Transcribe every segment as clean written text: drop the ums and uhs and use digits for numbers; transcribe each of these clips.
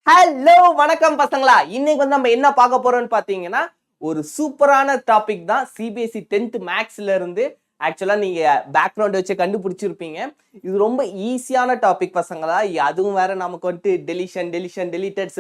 Hello வணக்கம் பசங்களா. இன்னைக்கு நம்ம என்ன பார்க்க போறோம்னு பாத்தீங்கன்னா ஒரு சூப்பரான டாபிக் தான். சிபிஎஸ்சி 10th மேக்ஸ்ல இருந்து ஆக்சுவலா நீங்க பேக்ரவுண்ட் வச்சு கண்டுபிடிச்சிருப்பீங்க. இது ரொம்ப ஈஸியான டாபிக் பசங்களா. அதுவும் வேற நமக்கு டெலிட்டட்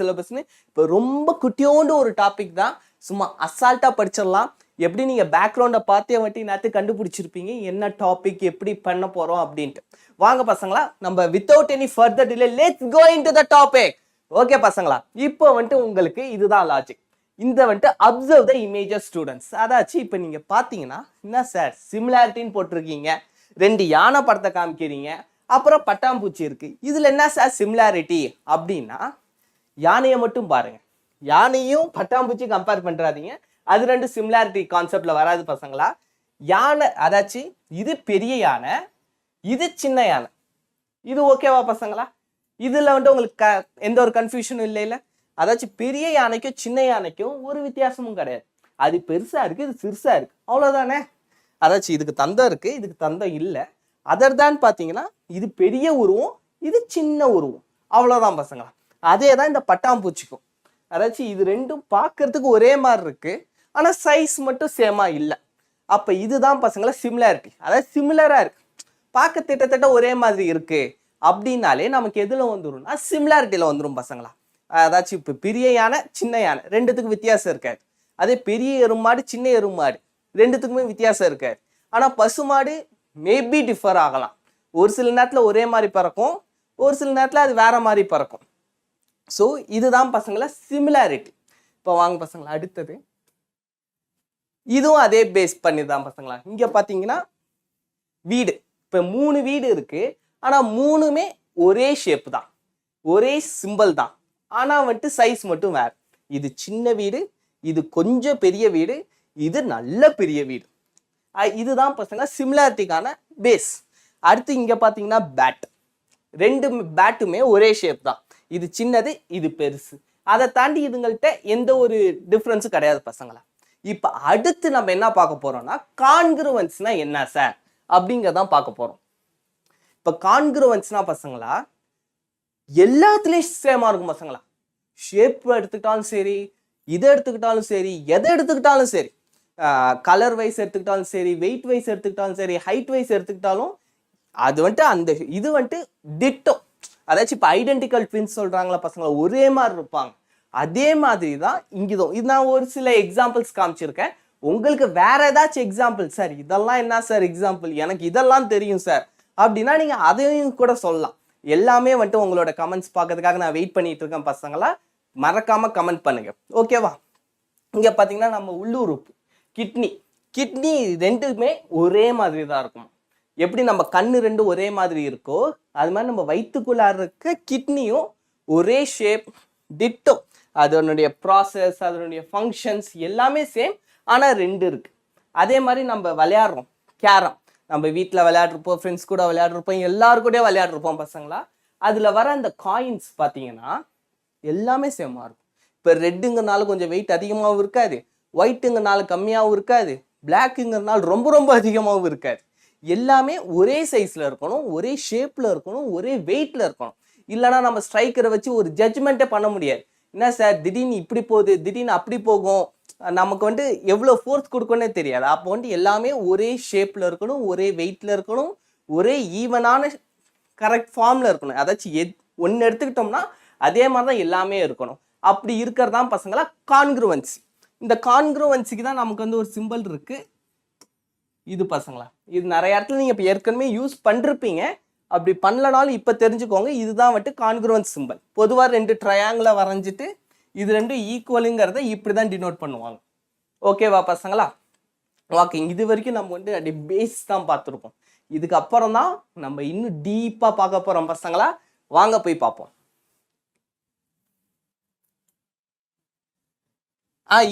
சிலபஸ்னு இப்போ ரொம்ப குட்டியோண்டு ஒரு டாபிக் தான். சும்மா அசால்ட்டா படிச்சிடலாம். எப்படி நீங்க பேக்ரவுண்டை பார்த்தே நேற்று கண்டுபிடிச்சிருப்பீங்க என்ன டாபிக் எப்படி பண்ண போறோம் அப்படின்ட்டு. வாங்க பசங்களா, நம்ம without any further delay let's go into the topic. Okay பசங்களா, இப்போ உங்களுக்கு இதுதான் லாஜிக். இந்த அப்சர்வ் த இமேஜஸ் ஸ்டூடெண்ட்ஸ். அதாச்சு இப்போ நீங்க பாத்தீங்கன்னா என்ன சார் சிமிலாரிட்டின்னு போட்டிருக்கீங்க, ரெண்டு யானை படத்தை காமிக்கிறீங்க, அப்புறம் பட்டாம்பூச்சி இருக்கு. இதுல என்ன சார் சிமிலாரிட்டி அப்படின்னா யானையை மட்டும் பாருங்க. யானையும் பட்டாம்பூச்சி கம்பேர் பண்றாதீங்க, அது ரெண்டு சிமிலாரிட்டி கான்செப்ட்ல வராது பசங்களா. யானை அதாச்சு இது பெரிய யானை, இது சின்ன யானை. இது ஓகேவா பசங்களா? இதுல உங்களுக்கு எந்த ஒரு கன்ஃபியூஷனும் இல்லை. அதாச்சும் பெரிய யானைக்கும் சின்ன யானைக்கும் ஒரு வித்தியாசமும் கிடையாது. அது பெருசா இருக்கு, இது சிறுசா இருக்கு, அவ்வளவுதானே. அதாச்சும் இதுக்கு தந்தம் இருக்கு, இதுக்கு தந்தம் இல்லை. அதர் தான் பாத்தீங்கன்னா இது பெரிய உருவம், இது சின்ன உருவம், அவ்வளவுதான் பசங்களா. அதே தான் இந்த பட்டாம்பூச்சிக்கும். அதாச்சும் இது ரெண்டும் பார்க்கறதுக்கு ஒரே மாதிரி இருக்கு, ஆனா சைஸ் மட்டும் சேமா இல்லை. அப்ப இதுதான் பசங்களா சிமிலாரிட்டி. அதாவது சிமிலரா இருக்கு, பார்க்க திட்டத்தட்ட ஒரே மாதிரி இருக்கு அப்படின்னாலே நமக்கு எதுல வந்துரும்னா சிமிலாரிட்டியில வந்துடும் பசங்களா. அதாச்சும் இப்போ பெரிய யானை சின்ன யானை ரெண்டுத்துக்கும் வித்தியாசம் இருக்காது. அதே பெரிய எருமாடு சின்ன எருமாடு ரெண்டுத்துக்குமே வித்தியாசம் இருக்காது. ஆனா பசுமாடு மேபி டிஃபர் ஆகலாம். ஒரு சில நேரத்துல ஒரே மாதிரி பறக்கும், ஒரு சில நேரத்துல அது வேற மாதிரி பறக்கும். ஸோ இதுதான் பசங்களா சிமிலாரிட்டி. இப்போ வாங்க பசங்களா, அடுத்தது இதுவும் அதே பேஸ் பண்ணி தான் பசங்களா. இங்க பாத்தீங்கன்னா வீடு, இப்போ 3 வீடு இருக்கு, ஆனா 3மே ஒரே ஷேப் தான், ஒரே சிம்பிள் தான். ஆனா சைஸ் மட்டும் வேற. இது சின்ன வீடு, இது கொஞ்சம் பெரிய வீடு, இது நல்ல பெரிய வீடு. இதுதான் பசங்க சிமிலாரிட்டிக்கான பேஸ். அடுத்து இங்க பாத்தீங்கன்னா பேட், ரெண்டு பேட்டுமே ஒரே ஷேப் தான். இது சின்னது, இது பெருசு. அதை தாண்டி இதுங்கள்ட்ட எந்த ஒரு டிஃப்ரென்ஸும் கிடையாது பசங்களா. இப்ப அடுத்து நம்ம என்ன பார்க்க போறோம்னா கான்கிருவன்ஸ்னா என்ன சார் அப்படிங்கறதான் பார்க்க போறோம். இப்ப கான்கிருவன்ஸ்னா பசங்களா எல்லாத்துலயும் சேமா இருக்கும் பசங்களா. ஷேப் எடுத்துக்கிட்டாலும் சரி, இதை எடுத்துக்கிட்டாலும் சரி, எதை எடுத்துக்கிட்டாலும் சரி, கலர் வைஸ் எடுத்துக்கிட்டாலும் சரி, வெயிட் வைஸ் எடுத்துக்கிட்டாலும் சரி, ஹைட் வைஸ் எடுத்துக்கிட்டாலும் அது அந்த இது டிட்டோ. அதாச்சும் இப்போ ஐடென்டிக்கல் ட்வின்ஸ் சொல்றாங்களா பசங்களா, ஒரே மாதிரி இருப்பாங்க. அதே மாதிரி தான் இங்கிதும். இது நான் ஒரு சில எக்ஸாம்பிள்ஸ் காமிச்சிருக்கேன். உங்களுக்கு வேற ஏதாச்சும் எக்ஸாம்பிள், சார் இதெல்லாம் என்ன சார் எக்ஸாம்பிள், எனக்கு இதெல்லாம் தெரியும் சார் அப்படின்னா நீங்க அதையும் கூட சொல்லலாம். எல்லாமே உங்களோட கமெண்ட்ஸ் பார்க்கறதுக்காக நான் வெயிட் பண்ணிட்டு இருக்கேன் பசங்களா. மறக்காம கமெண்ட் பண்ணுங்க, ஓகேவா? இங்க பாத்தீங்கன்னா நம்ம உள்ளுறுப்பு கிட்னி ரெண்டுமே ஒரே மாதிரி தான் இருக்கும். எப்படி நம்ம கண்ணு ரெண்டும் ஒரே மாதிரி இருக்கோ அது மாதிரி நம்ம வயிற்றுக்குள்ளார இருக்க கிட்னியும் ஒரே ஷேப் டிட்டோ. அதனுடைய ப்ராசஸ், அதனுடைய ஃபங்க்ஷன்ஸ் எல்லாமே சேம், ஆனால் ரெண்டு இருக்கு. அதே மாதிரி நம்ம விளையாடுறோம் கேரம், நம்ம வீட்டில் விளையாடுறப்போம், ஃப்ரெண்ட்ஸ் கூட விளையாடுறப்போம், எல்லாருக்கூடயும் விளையாடுறப்போம் பசங்களா. அதில் வர அந்த காயின்ஸ் பார்த்தீங்கன்னா எல்லாமே சேமாக இருக்கும். இப்போ ரெட்டுங்கிறனால கொஞ்சம் வெயிட் அதிகமாகவும் இருக்காது, ஒயிட்டுங்கிறனால கம்மியாகவும் இருக்காது, பிளாக்குங்கிறனால ரொம்ப ரொம்ப அதிகமாகவும் இருக்காது. எல்லாமே ஒரே சைஸில் இருக்கணும், ஒரே ஷேப்பில் இருக்கணும், ஒரே வெயிட்டில் இருக்கணும். இல்லைனா நம்ம ஸ்ட்ரைக்கரை வச்சு ஒரு ஜட்ஜ்மெண்ட்டே பண்ண முடியாது. என்ன சார் திடீர்னு இப்படி போகுது, திடீர்னு அப்படி போகும், நமக்கு எவ்வளோ ஃபோர்ஸ் கொடுக்கணும்னே தெரியாது. அப்போ எல்லாமே ஒரே ஷேப்பில் இருக்கணும், ஒரே வெயிட்டில் இருக்கணும், ஒரே ஈவனான கரெக்ட் ஃபார்மில் இருக்கணும். அதாச்சும் ஒன்று எடுத்துக்கிட்டோம்னா அதே மாதிரி தான் எல்லாமே இருக்கணும். அப்படி இருக்கிறதான் பசங்களா கான்கிருவன்சி. இந்த கான்கிருவன்சிக்கு தான் நமக்கு ஒரு சிம்பிள் இருக்கு. இது பசங்களா, இது நிறைய இடத்துல நீங்கள் இப்போ ஏற்கனவே யூஸ் பண்ணிருப்பீங்க. அப்படி பண்ணலனாலும் இப்போ தெரிஞ்சுக்கோங்க, இதுதான் கான்கிருவன்ஸ் சிம்பிள். பொதுவாக ரெண்டு ட்ரையாங்கிளை வரைஞ்சிட்டு இது ரெண்டும் ஈக்குவலுங்கிறத இப்படி தான் டினோட் பண்ணுவாங்க. ஓகேவா பசங்களா? ஓகே, இது வரைக்கும் நம்ம அப்படி பேஸ் தான் பார்த்துருக்கோம். இதுக்கப்புறம் தான் நம்ம இன்னும் டீப்பாக பார்க்க போகிறோம் பசங்களா. வாங்க போய் பார்ப்போம்.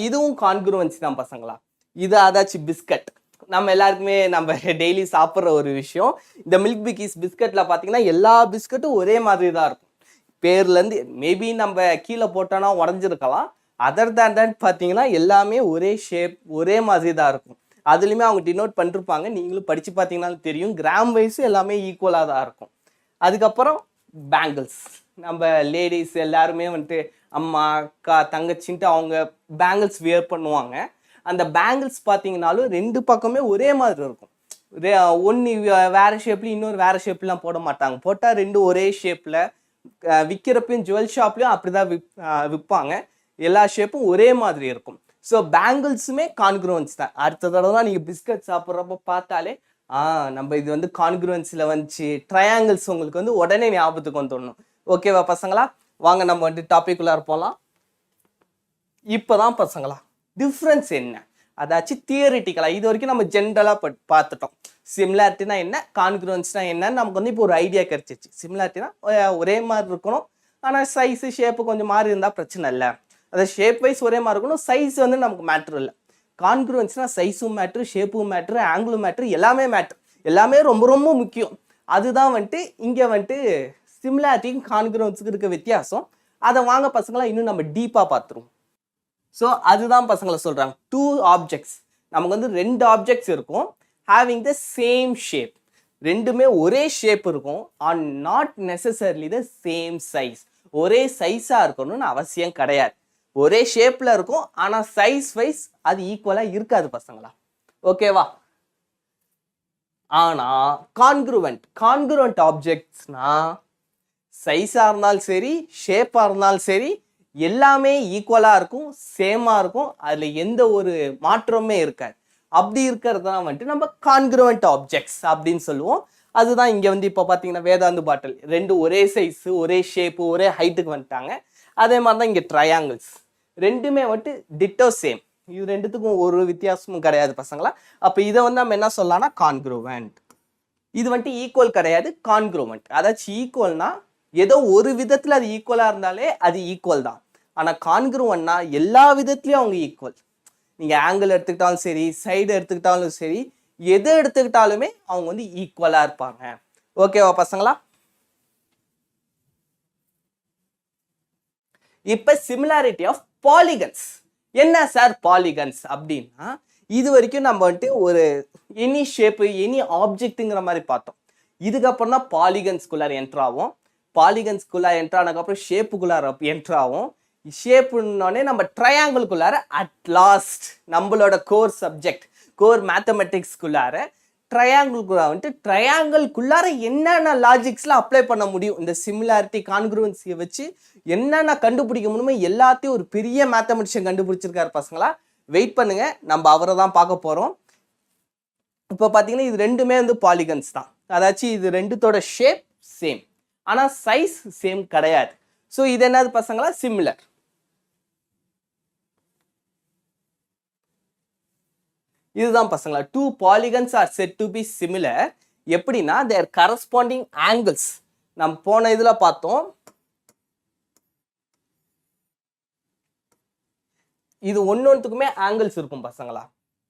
இதுவும் கான்கிருவன்சி தான் பசங்களா. இது அதாச்சும் பிஸ்கட், நம்ம எல்லாருக்குமே நம்ம டெய்லி சாப்பிட்ற ஒரு விஷயம். இந்த மில்க் பிக்கீஸ் பிஸ்கட்ல பார்த்தீங்கன்னா எல்லா பிஸ்கட்டும் ஒரே மாதிரி தான் இருக்கும். பேர்லேருந்து மேபி நம்ம கீழே போட்டோன்னா உடஞ்சிருக்கலாம். அதர் தேன் பார்த்தீங்கன்னா எல்லாமே ஒரே ஷேப், ஒரே மாதிரி தான் இருக்கும். அதுலேயுமே அவங்க டினோட் பண்ணிருப்பாங்க, நீங்களும் படித்து பார்த்தீங்கன்னாலும் தெரியும். கிராம் வைஸ் எல்லாமே ஈக்குவலாக தான் இருக்கும். அதுக்கப்புறம் பேங்கிள்ஸ், நம்ம லேடிஸ் எல்லாருமே வந்துட்டு அம்மா அக்கா தங்கச்சின்ட்டு அவங்க பேங்கிள்ஸ் வியர் பண்ணுவாங்க. அந்த பேங்கிள்ஸ் பார்த்தீங்கன்னாலும் ரெண்டு பக்கமே ஒரே மாதிரி இருக்கும். ஒன்று வேறு ஷேப்லையும் இன்னொரு வேறு ஷேப்லாம் போட மாட்டாங்க. போட்டால் ரெண்டு ஒரே ஷேப்பில் விற்கிறப்பையும் ஜுவல் ஷாப்லையும் அப்படி தான் விற்பாங்க. எல்லா ஷேப்பும் ஒரே மாதிரி இருக்கும். ஸோ பேங்கிள்ஸுமே கான்க்ரூவன்ஸ் தான். அடுத்த தடவை தான் நீங்கள் பிஸ்கட் சாப்பிட்றப்ப பார்த்தாலே நம்ம இது வந்து கான்க்ரூவன்ஸில் வந்துச்சு, ட்ரையாங்கிள்ஸ் உங்களுக்கு வந்து உடனே ஞாபகத்துக்கு வந்துடணும். ஓகேவா பசங்களா? வாங்க நம்ம வந்து டாபிக்குள்ளார போகலாம். இப்போ தான் பசங்களா டிஃப்ரென்ஸ் என்ன, அதாச்சும் தியரிட்டிக்கலாக இது வரைக்கும் நம்ம ஜென்ரலாக பார்த்துட்டோம். சிமிலாரிட்டினா என்ன, கான்க்ரூவன்ஸ்னா என்னன்னு நமக்கு வந்து இப்போ ஒரு ஐடியா கிடைச்சிச்சு. சிமிலாரிட்டினா ஒரே மாதிரி இருக்கணும், ஆனால் சைஸு ஷேப்பு கொஞ்சம் மாறி இருந்தால் பிரச்சனை இல்லை. அதை ஷேப் வைஸ் ஒரே மாதிரி இருக்கணும், சைஸ் வந்து நமக்கு மேட்ரு இல்லை. கான்க்ரூவன்ஸ்னா சைஸும் மேட்ரு, ஷேப்பும் மேட்ரு, ஆங்கிளும் மேட்ரு, எல்லாமே மேட்ரு, எல்லாமே ரொம்ப ரொம்ப முக்கியம். அதுதான் வந்துட்டு இங்கே வந்துட்டு சிமிலாரிட்டியும் கான்க்ரூவன்ஸுக்கு இருக்க வித்தியாசம். அதை வாங்க பசங்களா இன்னும் நம்ம டீப்பாக பார்த்துருவோம். ஸோ அதுதான் பசங்களை சொல்கிறாங்க, டூ ஆப்ஜெக்ட்ஸ். நமக்கு வந்து ரெண்டு ஆப்ஜெக்ட்ஸ் இருக்கும், ஹேவிங் த சேம் ஷேப். ரெண்டுமே ஒரே ஷேப் இருக்கும், on not necessarily the same size. ஒரே சைஸாக இருக்கணும்னு அவசியம் கிடையாது. ஒரே ஷேப்பில் இருக்கும், ஆனால் சைஸ் வைஸ் அது ஈக்குவலாக இருக்காது பசங்களா. ஓகேவா? ஆனால் கான்க்ரூவன்ட் ஆப்ஜெக்ட்ஸ்னா சைஸாக இருந்தாலும் சரி, ஷேப்பாக இருந்தாலும் சரி, எல்லாமே ஈக்குவலாக இருக்கும், சேமாக இருக்கும், அதில் எந்த ஒரு மாற்றமே இருக்காது. அப்படி இருக்கிறது தான் வந்துட்டு நம்ம கான்க்ரூவன்ட் ஆப்ஜெக்ட்ஸ் அப்படின்னு சொல்லுவோம். அதுதான் இங்கே வந்து இப்போ பார்த்தீங்கன்னா வேதாந்து பாட்டில் ரெண்டு ஒரே சைஸு, ஒரே ஷேப்பு, ஒரே ஹைட்டுக்கு வந்துட்டாங்க. அதே மாதிரி தான் இங்கே ட்ரையாங்கிள்ஸ் ரெண்டுமே வந்துட்டு டிட்டோ சேம். இது ரெண்டுத்துக்கும் ஒரு வித்தியாசமும் கிடையாது பசங்களா. அப்போ இதை வந்து நம்ம என்ன சொல்லலாம்னா கான்க்ரூவன்ட். இது வந்துட்டு ஈக்குவல் கிடையாது, கான்க்ரூவன்ட். அதாச்சும் ஈக்குவல்னா ஏதோ ஒரு விதத்தில் அது ஈக்குவலாக இருந்தாலே அது ஈக்குவல் தான். ஆனால் கான்க்ரூவன்ட்னா எல்லா விதத்துலையும் அவங்க ஈக்குவல். நீங்கள் ஆங்கிள் எடுத்துக்கிட்டாலும் சரி, சைடு எடுத்துக்கிட்டாலும் சரி, எது எடுத்துக்கிட்டாலுமே அவங்க வந்து ஈக்குவலாக இருப்பாங்க. ஓகேவா பசங்களா? இப்போ சிமிலாரிட்டி ஆஃப் பாலிகன்ஸ். என்ன சார் பாலிகன்ஸ் அப்படின்னா, இது வரைக்கும் நம்ம வந்துட்டு ஒரு எனி ஷேப்பு, எனி ஆப்ஜெக்ட்டுங்கிற மாதிரி பார்த்தோம். இதுக்கப்புறம் தான் பாலிகன்ஸ்குள்ளார என்ட்ரு ஆகும். பாலிகன்ஸ்குள்ளார என்ட்ரு ஆனதுக்கப்புறம் ஷேப்புக்குள்ளார என்ட்ரு ஆகும். ஷேப்புன்னொடனே நம்ம ட்ரையாங்கிள்குள்ளார அட் லாஸ்ட் நம்மளோட கோர் சப்ஜெக்ட், கோர் மேத்தமெட்டிக்ஸ்குள்ளார ட்ரையாங்கிள்குள்ளார வந்துட்டு ட்ரையாங்கிள்குள்ளார என்னென்ன லாஜிக்ஸ்லாம் அப்ளை பண்ண முடியும், இந்த சிமிலாரிட்டி கான்க்ரூவன்சியை வச்சு என்னென்ன கண்டுபிடிக்க முடியுமோ எல்லாத்தையும் ஒரு பெரிய மேத்தமெட்டிஷியன் கண்டுபிடிச்சிருக்காரு பசங்களா. வெயிட் பண்ணுங்க, நம்ம அவரை தான் பார்க்க போகிறோம். இப்போ பார்த்தீங்கன்னா இது ரெண்டுமே வந்து பாலிகன்ஸ் தான். அதாச்சும் இது ரெண்டுத்தோட ஷேப் சேம், ஆனால் சைஸ் சேம் கிடையாது. ஸோ இது என்னது பசங்களா? சிமிலர். இதுதான் பசங்களா, two polygons are said to be similar. எப்படின்னா தேர் கரஸ்பாண்டிங் ஆங்கிள்ஸ். நம்ம போன இதில் பார்த்தோம், இது ஒன்னொன்றுக்குமே ஆங்கிள்ஸ் இருக்கும் பசங்களா.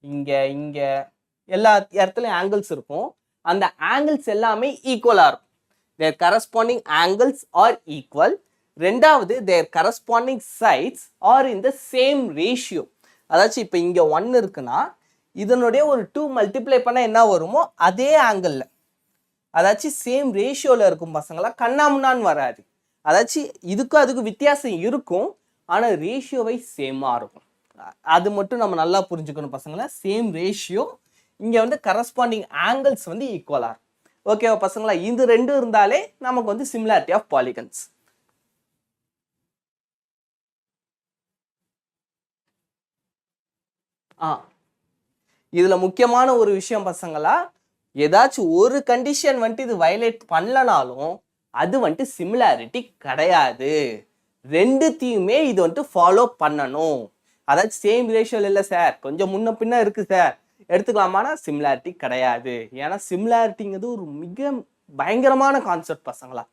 இங்கே இங்கே எல்லா இடத்துலையும் ஆங்கிள்ஸ் இருக்கும். அந்த ஆங்கிள்ஸ் எல்லாமே ஈக்குவலாக இருக்கும். Their corresponding angles are equal. ரெண்டாவது their corresponding sides are in the same ratio. அதாச்சும் இப்போ இங்கே 1 இருக்குன்னா இதனுடைய ஒரு 2 மல்டிப்ளை பண்ணால் என்ன வருமோ அதே ஆங்கிளில், அதாச்சும் சேம் ரேஷியோவில் இருக்கும் பசங்களா. கண்ணாமுன்னான்னு வராது. அதாச்சும் இதுக்கும் அதுக்கும் வித்தியாசம் இருக்கும், ஆனால் ரேஷியோ வைஸ் சேமாக இருக்கும். அது மட்டும் நம்ம நல்லா புரிஞ்சுக்கணும் பசங்களா. சேம் ரேஷியோ, இங்கே வந்து கரஸ்பாண்டிங் ஆங்கிள்ஸ் வந்து ஈக்குவலாக இருக்கும். ஓகேவா பசங்களா? இது ரெண்டும் இருந்தாலே நமக்கு வந்து சிமிலாரிட்டி ஆஃப் பாலிகன்ஸ். இதுல முக்கியமான ஒரு விஷயம் பசங்களா, ஏதாச்சும் ஒரு கண்டிஷன் வந்துட்டு இது வயலேட் பண்ணலனாலும் அது வந்துட்டு சிமிலாரிட்டி கிடையாது. ரெண்டுத்தையுமே இது வந்துட்டு ஃபாலோ பண்ணணும். அதாச்சும் சேம் ரேஷியோல இல்லை சார், கொஞ்சம் முன்ன பின்ன இருக்கு சார், எடுத்துக்கலாமானா சிமிலாரிட்டி கிடையாது. ஏன்னா சிமிலாரிட்டிங்கிறது ஒரு மிக பயங்கரமான கான்செப்ட் பசங்களா.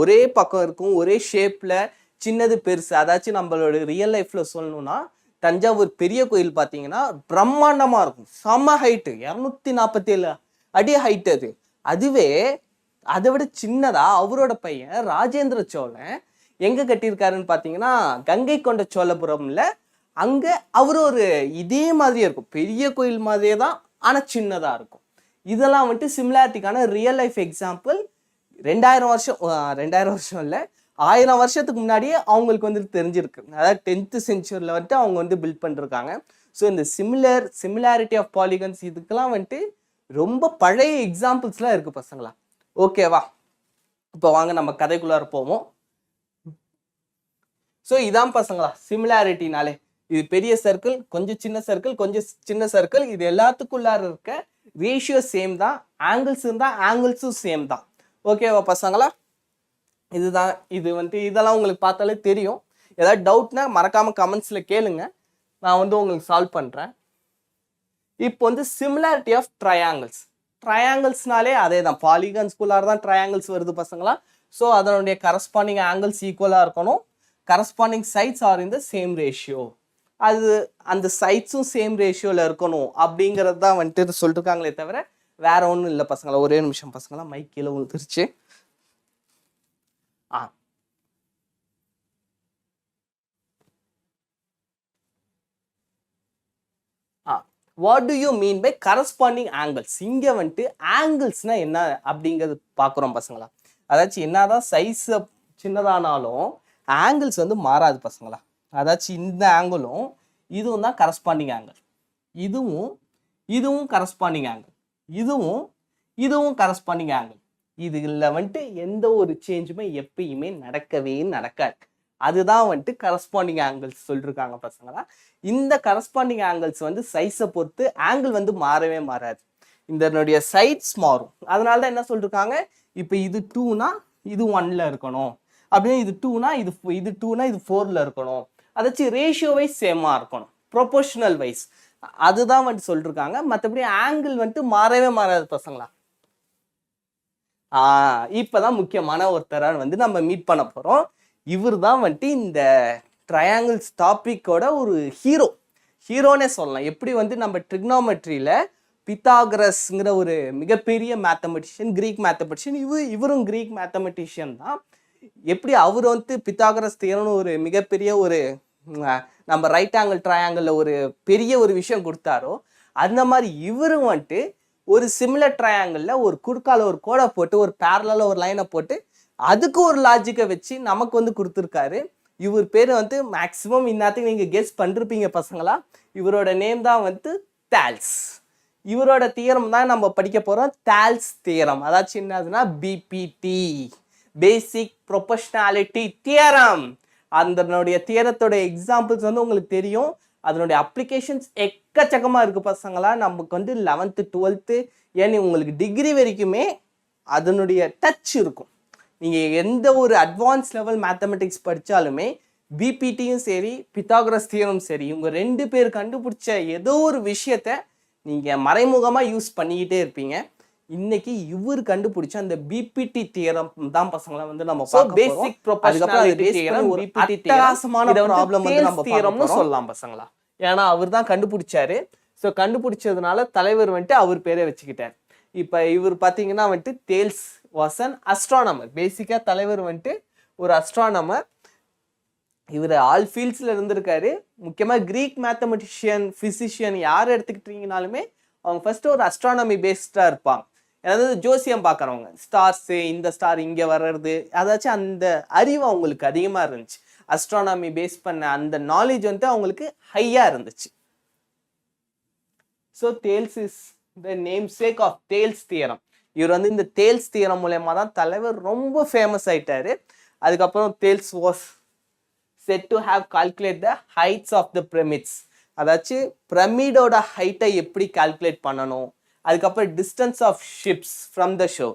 ஒரே பக்கம் இருக்கும், ஒரே ஷேப்ல, சின்னது பெருசு. அதாச்சும் நம்மளோட ரியல் லைஃப்ல சொல்லணும்னா தஞ்சாவூர் பெரிய கோயில் பார்த்தீங்கன்னா பிரம்மாண்டமாக இருக்கும், செம்ம ஹைட்டு, 247 அடி ஹைட். அதுவே அதை விட சின்னதாக அவரோட பையன் ராஜேந்திர சோழன் எங்கே கட்டியிருக்காருன்னு பார்த்தீங்கன்னா கங்கை கொண்ட சோழபுரம்ல. அங்கே அவர் ஒரு இதே மாதிரியே இருக்கும், பெரிய கோயில் மாதிரியே தான், ஆனால் சின்னதாக இருக்கும். இதெல்லாம் வந்துட்டு சிமிலாரிட்டிக்கான ரியல் லைஃப் எக்ஸாம்பிள். 2000 வருஷம் இல்லை, 1000 வருஷத்துக்கு முன்னாடியே அவங்களுக்கு வந்து தெரிஞ்சிருக்கு. அதாவது 10th செஞ்சுரியில் வந்துட்டு அவங்க வந்து பில்ட் பண்ணிருக்காங்க. ஸோ இந்த சிமிலாரிட்டி ஆஃப் பாலிகன்ஸ் இதுக்கெல்லாம் வந்துட்டு ரொம்ப பழைய எக்ஸாம்பிள்ஸ்லாம் இருக்கு பசங்களா. ஓகேவா, இப்போ வாங்க நம்ம கதைக்குள்ளார போவோம். ஸோ இதான் பசங்களா சிமிலாரிட்டினாலே. இது பெரிய சர்க்கிள், கொஞ்சம் சின்ன சர்க்கிள், கொஞ்சம் சின்ன சர்க்கிள், இது எல்லாத்துக்குள்ளார இருக்க ரேஷியோ சேம் தான். ஆங்கிள்ஸ் இருந்தால் ஆங்கிள்ஸும் சேம் தான். ஓகேவா பசங்களா, இதுதான். இது வந்துட்டு இதெல்லாம் உங்களுக்கு பார்த்தாலே தெரியும். ஏதாவது டவுட்னா மறக்காம கமெண்ட்ஸில் கேளுங்க, நான் வந்து உங்களுக்கு சால்வ் பண்ணுறேன். இப்போ வந்து சிமிலாரிட்டி ஆஃப் ட்ரையாங்கிள்ஸ். ட்ரையாங்கிள்ஸ்னாலே அதே தான், பாலிகன்ஸ்குள்ளார தான் ட்ரையாங்கிள்ஸ் வருது பசங்களா. ஸோ அதனுடைய கரஸ்பாண்டிங் ஆங்கிள்ஸ் ஈக்குவலாக இருக்கணும். Corresponding sides are in the same ratio. அது அந்த சைட்ஸும் சேம் ரேஷியோவில் இருக்கணும் அப்படிங்கிறது தான் வந்துட்டு சொல்லிட்டுருக்காங்களே தவிர வேற ஒன்றும் இல்லை பசங்களா. ஒரே நிமிஷம் பசங்களா, மைக் கீழே விழுந்துருச்சு. What do you mean by corresponding angles? இங்கே வந்துட்டு ஆங்கிள்ஸ்னா என்ன அப்படிங்கிறது பார்க்குறோம் பசங்களா. அதாச்சும் என்னதான் சைஸ் சின்னதானாலும் ஆங்கிள்ஸ் வந்து மாறாது பசங்களா. அதாச்சும் இந்த ஆங்கிளும் இதுவும் தான் கரஸ்பாண்டிங் ஆங்கிள், இதுவும் கரஸ்பாண்டிங் ஆங்கிள், இதுவும் கரஸ்பாண்டிங் ஆங்கிள். இதுல வந்துட்டு எந்த ஒரு சேஞ்சுமே எப்பயுமே நடக்கவே நடக்காது. அதுதான் வந்துட்டு கரஸ்பாண்டிங் ஆங்கிள்ஸ் சொல்லிருக்காங்க பசங்களா. இந்த கரஸ்பாண்டிங் ஆங்கிள்ஸ் வந்து சைஸை பொறுத்து ஆங்கிள் வந்து மாறவே மாறாது. இதனுடைய சைட்ஸ் மாறும். அதனால தான் என்ன சொல்லிருக்காங்க, இப்போ இது 2னா இது 1ல இருக்கணும், அப்படின்னு இது 2னா இது 2னா இது 4ல இருக்கணும். அதாச்சும் ரேஷியோ வைஸ் சேமா இருக்கணும், ப்ரொபோர்ஷனல் வைஸ். அதுதான் வந்துட்டு சொல்லிருக்காங்க. மற்றபடி ஆங்கிள் வந்துட்டு மாறவே மாறாது பசங்களா. இப்பதான் முக்கியமான ஒருத்தரை வந்து நம்ம மீட் பண்ண போறோம். இவர் தான் வந்துட்டு இந்த ட்ரையாங்கிள்ஸ் டாபிக்கோட ஒரு ஹீரோனே சொல்லலாம். எப்படி வந்து நம்ம ட்ரிக்னாமெட்ரியில பித்தாகரஸ்ங்கிற ஒரு மிகப்பெரிய மேத்தமெட்டிஷியன், கிரீக் மேத்தமெட்டிஷியன், இவரும் கிரீக் மேத்தமெட்டிஷியன் தான். எப்படி அவர் வந்து பித்தாகரஸ் தியரம்னு ஒரு மிகப்பெரிய ஒரு நம்ம ரைட் ஆங்கிள் ட்ரையாங்கிள் ஒரு பெரிய ஒரு விஷயம் கொடுத்தாரோ, அந்த மாதிரி இவரும் வந்துட்டு ஒரு சிமிலர் ட்ரையாங்கிளில் ஒரு குறுக்கால ஒரு கோடை போட்டு ஒரு பேரலால ஒரு லைனை போட்டு அதுக்கு ஒரு லாஜிக்கை வச்சு நமக்கு வந்து கொடுத்துருக்காரு. இவர் பேர் வந்து மேக்சிமம் இந்நேரத்துக்கு நீங்கள் கெஸ் பண்ணிருப்பீங்க பசங்களா. இவரோட நேம் தான் வந்து தால்ஸ். இவரோட தியரம் தான் நம்ம படிக்க போகிறோம், தால்ஸ் தியரம். அதாச்சும் என்னதுன்னா பிபிடி, பேசிக் ப்ரொபோர்ஷனாலிட்டி தியரம். அதனுடைய தியரத்தோட எக்ஸாம்பிள்ஸ் வந்து உங்களுக்கு தெரியும். அதனுடைய அப்ளிகேஷன்ஸ் எக்கச்சக்கமாக இருக்குது பசங்களா. நமக்கு வந்து 11th 12th ஏன்னு உங்களுக்கு டிகிரி வரைக்குமே அதனுடைய டச் இருக்கும். நீங்கள் எந்த ஒரு அட்வான்ஸ் லெவல் மேத்தமெட்டிக்ஸ் படித்தாலுமே பிபிடியும் சரி பித்தாகரஸ் தியரமும் சரி, இவங்க 2 பேர் கண்டுபிடிச்ச ஏதோ ஒரு விஷயத்த நீங்கள் மறைமுகமாக யூஸ் பண்ணிக்கிட்டே இருப்பீங்க. இன்னைக்கு இவர் கண்டுபிடிச்ச அந்த பிபிடி தியரம் தான் பசங்களை வந்து நம்ம பேசிக் ப்ரொபோர்ஷனாலிட்டி தியரம், பிபிடி தியரமான ப்ராப்ளம் வந்து நம்ம தியரம்னு சொல்லலாம் பசங்களா. ஏன்னா அவர் தான் கண்டுபிடிச்சாரு. ஸோ கண்டுபிடிச்சதுனால தலைவர் வந்துட்டு அவர் பேரை வச்சுக்கிட்டார். இப்போ இவர் பார்த்தீங்கன்னா வந்துட்டு தேல்ஸ் வாஸ் அன் அஸ்ட்ரானமர். பேசிக்காக தலைவர் வந்துட்டு ஒரு அஸ்ட்ரானமர். இவர் ஆல் ஃபீல்ட்ஸில் இருந்திருக்காரு. முக்கியமாக கிரீக் மேத்தமெட்டிஷியன், ஃபிசிஷியன் யார் எடுத்துக்கிட்டீங்கனாலுமே அவங்க ஃபர்ஸ்ட் ஒரு அஸ்ட்ரானமி பேஸ்டாக இருப்பாங்க. அதாவது ஜோசியம் பார்க்குறவங்க, ஸ்டார்ஸு இந்த ஸ்டார் இங்கே வர்றது, அதாச்சும் அந்த அறிவு அவங்களுக்கு அதிகமாக இருந்துச்சு. அஸ்ட்ரானமி பேஸ் பண்ண அந்த நாலேஜ் வந்துட்டு அவங்களுக்கு ஹையாக இருந்துச்சு. So Thales is the namesake of Thales theorem. இவர் வந்து இந்த தேல்ஸ் தியரம் மூலயமா தான் தலைவர் ரொம்ப ஃபேமஸ் ஆயிட்டாரு. அதுக்கப்புறம் Thales was set to have calculate the heights of the pyramids. அதாச்சும் பிரமிடோட ஹைட்டை எப்படி கால்குலேட் பண்ணணும், அதுக்கப்புறம் distance of ships from the shore.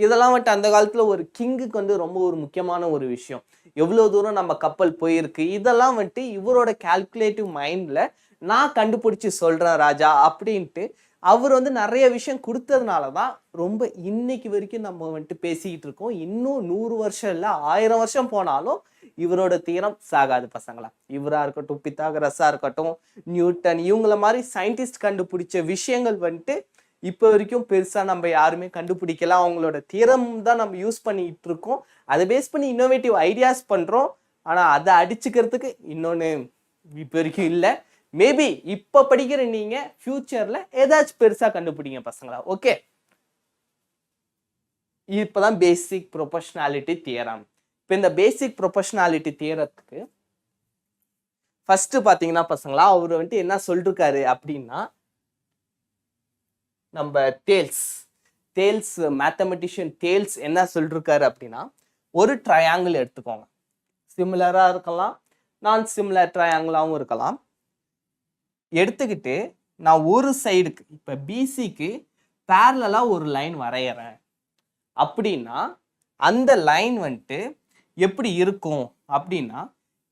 இதெல்லாம் வந்துட்டு அந்த காலத்தில் ஒரு கிங்குக்கு வந்து ரொம்ப ஒரு முக்கியமான ஒரு விஷயம். எவ்வளோ தூரம் நம்ம கப்பல் போயிருக்கு, இதெல்லாம் வந்துட்டு இவரோட கால்குலேட்டிவ் மைண்டில் நான் கண்டுபிடிச்சி சொல்கிறேன் ராஜா அப்படின்ட்டு அவர் வந்து நிறைய விஷயம் கொடுத்ததுனால தான் ரொம்ப இன்னைக்கு வரைக்கும் நம்ம வந்துட்டு பேசிக்கிட்டு இருக்கோம். இன்னும் 100 வருஷம் இல்லை 1000 வருஷம் போனாலும் இவரோட தீரம் சாகாது பசங்களா. இவராக இருக்கட்டும், பித்தாகரஸா இருக்கட்டும், நியூட்டன், இவங்கள மாதிரி சயின்டிஸ்ட் கண்டுபிடிச்ச விஷயங்கள் வந்துட்டு இப்போ வரைக்கும் பெருசாக நம்ம யாருமே கண்டுபிடிக்கலாம். அவங்களோட தியரம் தான் நம்ம யூஸ் பண்ணிட்டு இருக்கோம். அதை பேஸ் பண்ணி இன்னோவேட்டிவ் ஐடியாஸ் பண்ணுறோம். ஆனால் அதை அடிச்சுக்கிறதுக்கு இன்னொன்று இப்போ வரைக்கும் இல்லை. மேபி இப்போ படிக்கிற நீங்கள் ஃபியூச்சரில் ஏதாச்சும் பெருசாக கண்டுபிடிங்க பசங்களா. ஓகே, இப்போதான் பேசிக் ப்ரொபோர்ஷனாலிட்டி தியரம். இப்போ இந்த பேசிக் ப்ரொபோஷனாலிட்டி தியரத்துக்கு ஃபர்ஸ்ட் பார்த்தீங்கன்னா பசங்களா, அவர் வந்துட்டு என்ன சொல்லிருக்காரு அப்படின்னா, நம்ம தேல்ஸ் மேத்தமெட்டிஷியன் தேல்ஸ் என்ன சொல்லிருக்காரு அப்படின்னா, ஒரு ட்ரையாங்கிள் எடுத்துக்கோங்க. சிமிலரா இருக்கலாம், நான் சிமிலர் ட்ரையாங்கிளாகவும் இருக்கலாம். எடுத்துக்கிட்டு நான் ஒரு சைடுக்கு இப்போ பிசிக்கு பேரலா ஒரு லைன் வரையறேன் அப்படின்னா, அந்த லைன் வந்துட்டு எப்படி இருக்கும் அப்படின்னா,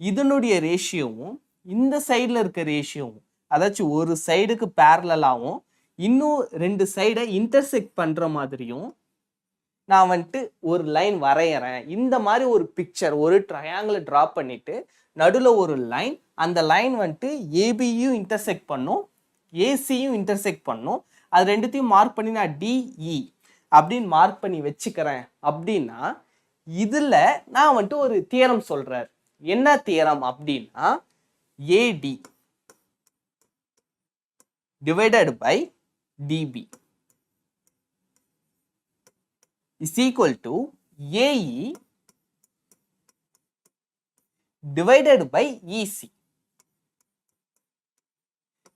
இதனுடைய ரேஷியோவும் இந்த சைடில் இருக்க ரேஷியோவும், அதாச்சும் ஒரு சைடுக்கு பேரலாவும் இன்னும் ரெண்டு சைடை இன்டர்செக்ட் பண்ற மாதிரியும் நான் வந்துட்டு ஒரு லைன் வரையறேன். இந்த மாதிரி ஒரு பிக்சர், ஒரு ட்ரையாங்கிள் டிரா பண்ணிட்டு நடுவில் ஒரு லைன், அந்த லைன் வந்துட்டு ஏபியும் இன்டர்செக்ட் பண்ணும், ஏசியும் இன்டர்செக்ட் பண்ணும். அது ரெண்டுத்தையும் மார்க் பண்ணி நான் டிஇ அப்படின்னு மார்க் பண்ணி வச்சுக்கிறேன் அப்படின்னா, இதுல நான் வந்துட்டு ஒரு தியரம் சொல்றார். என்ன தியரம் அப்படின்னா, AD divided by DB is equal to AE divided by EC.